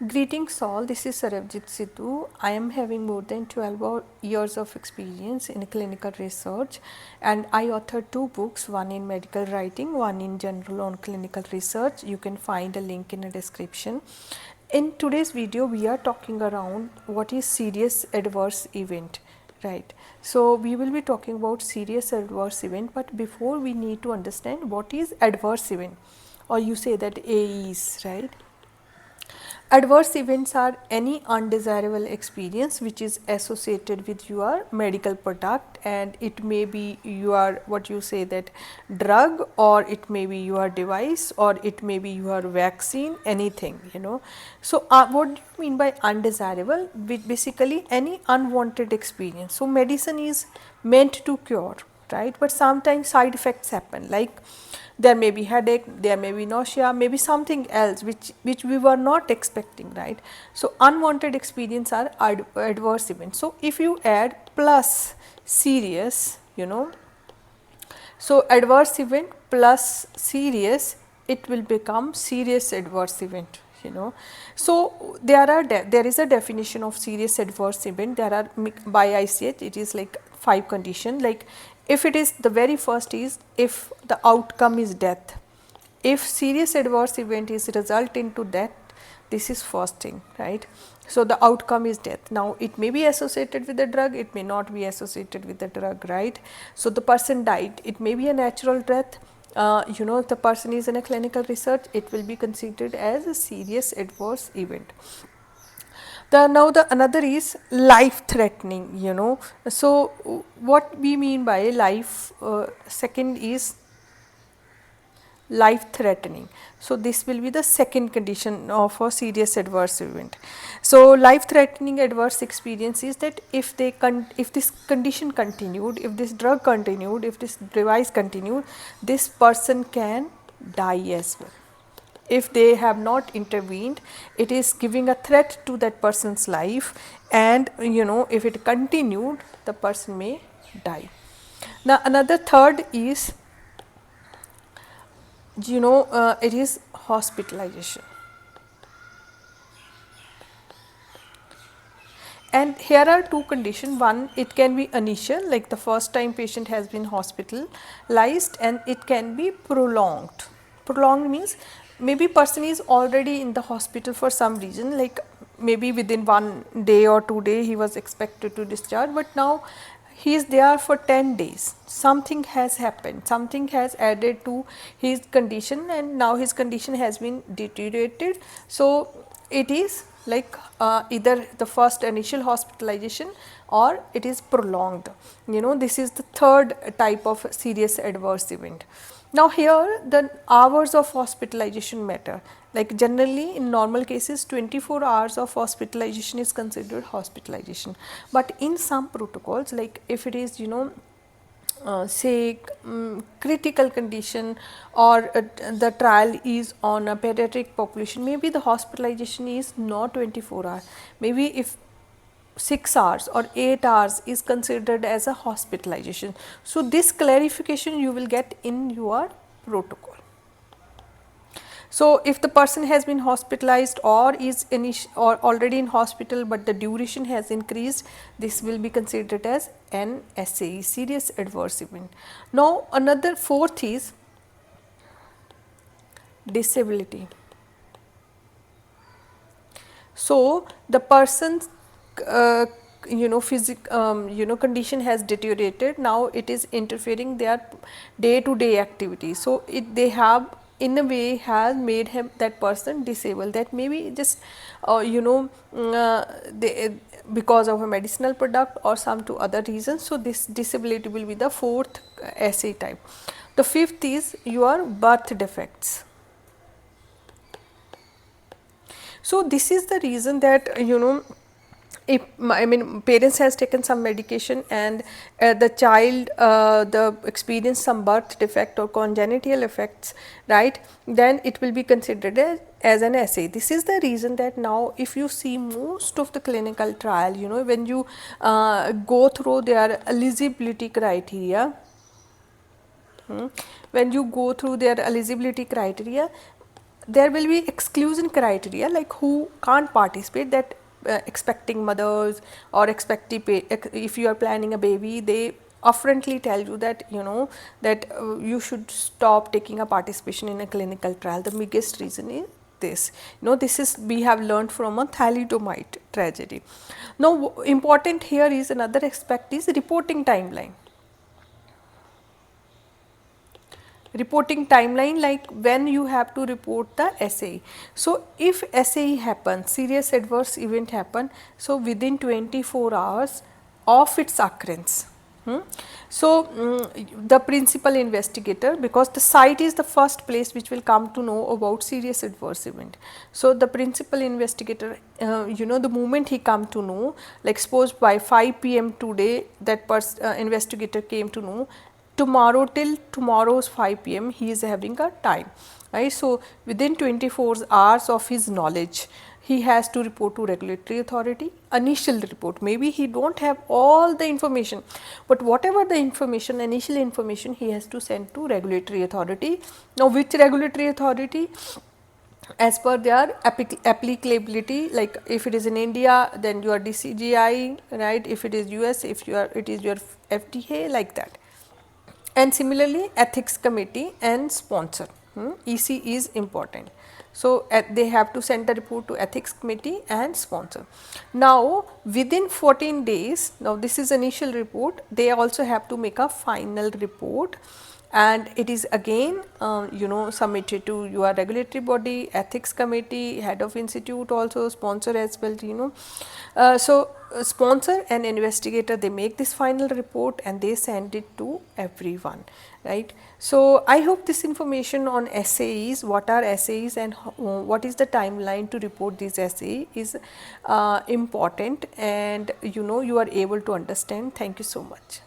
Greetings all, this is Sarabjit Sidhu. I am having more than 12 years of experience in clinical research, and I authored 2 books, one in medical writing, one in general on clinical research. You can find a link in the description. In today's video, we are talking around what is serious adverse event, right. So, we will be talking about serious adverse event, but before we need to understand what is adverse event, or you say that AEs, right. Adverse events are any undesirable experience which is associated with your medical product, and it may be your what you say that drug, or it may be your device, or it may be your vaccine, anything, you know. So, what do you mean by undesirable? Basically any unwanted experience. So, medicine is meant to cure, right, but sometimes side effects happen, like there may be headache, there may be nausea, maybe something else which we were not expecting, right. So, unwanted experience are adverse events. So, if you add plus serious, you know, so adverse event plus serious, it will become serious adverse event, you know. So, there is a definition of serious adverse event. There are by ICH, it is like 5 conditions, like if it is the very first is if the outcome is death, if serious adverse event is result into death, this is first thing, right. So, the outcome is death. Now, it may be associated with the drug, it may not be associated with the drug, right. So, the person died, it may be a natural death. You know, if the person is in a clinical research, it will be considered as a serious adverse event. Now the another is life threatening, you know. So, what we mean by life, second is life threatening. So, this will be the second condition of a serious adverse event. So, life threatening adverse experience is that if this condition continued, if this drug continued, if this device continued, this person can die as well. If they have not intervened, it is giving a threat to that person's life, and you know, if it continued, the person may die. Now, another third is, you know, it is hospitalization. And here are 2 conditions. One, it can be initial, like the first time patient has been hospitalized, and it can be prolonged. Prolonged means maybe person is already in the hospital for some reason, like maybe within 1 day or 2 days he was expected to discharge, but now he is there for 10 days. Something has happened, something has added to his condition, and now his condition has been deteriorated. So, it is like either the first initial hospitalization or it is prolonged, you know. This is the third type of serious adverse event. Now, here the hours of hospitalization matter, like generally in normal cases 24 hours of hospitalization is considered hospitalization, but in some protocols, like if it is, you know, say critical condition, or the trial is on a pediatric population, maybe the hospitalization is not 24 hours, maybe if 6 hours or 8 hours is considered as a hospitalization. So, this clarification you will get in your protocol. So, if the person has been hospitalized or is or already in hospital, but the duration has increased, this will be considered as an SAE, serious adverse event. Now, another fourth is disability. So, the person's you know, you know, condition has deteriorated. Now, it is interfering their day to day activities. So, they have in a way has made him, that person, disabled. That maybe just you know, because of a medicinal product or some to other reasons. So, this disability will be the fourth SAE type. The fifth is your birth defects. So, this is the reason that, you know, if I mean parents has taken some medication and the child the experience some birth defect or congenital effects, right, then it will be considered as an SAE. This is the reason that now if you see most of the clinical trial, you know, when you go through their eligibility criteria, when you go through their eligibility criteria, there will be exclusion criteria, like who can't participate, that expecting mothers or expecting if you are planning a baby, they upfrontly tell you that that you should stop taking a participation in a clinical trial. The biggest reason is this, this is we have learned from a thalidomide tragedy. Now important here is another aspect is reporting timeline. Reporting timeline, like when you have to report the SAE. So if SAE happens, serious adverse event happen, so within 24 hours of its occurrence. So the principal investigator, because the site is the first place which will come to know about serious adverse event. So the principal investigator, the moment he come to know, like suppose by 5 p.m. today that investigator came to know, tomorrow till tomorrow's 5 p.m. he is having a time, right. So within 24 hours of his knowledge, he has to report to regulatory authority, initial report. Maybe he don't have all the information, but whatever the information, initial information, he has to send to regulatory authority. Now which regulatory authority? As per their applicability, like if it is in India, then your DCGI, right. If it is US, if it is your FDA, like that. And similarly ethics committee and sponsor, EC is important. So they have to send the report to ethics committee and sponsor. Now within 14 days, now this is initial report, they also have to make a final report, and it is again submitted to your regulatory body, ethics committee, head of institute, also sponsor as well, so sponsor and investigator, they make this final report and they send it to everyone, right. So I hope this information on SAEs, what are SAEs and what is the timeline to report these SAE is important, and you are able to understand. Thank you so much.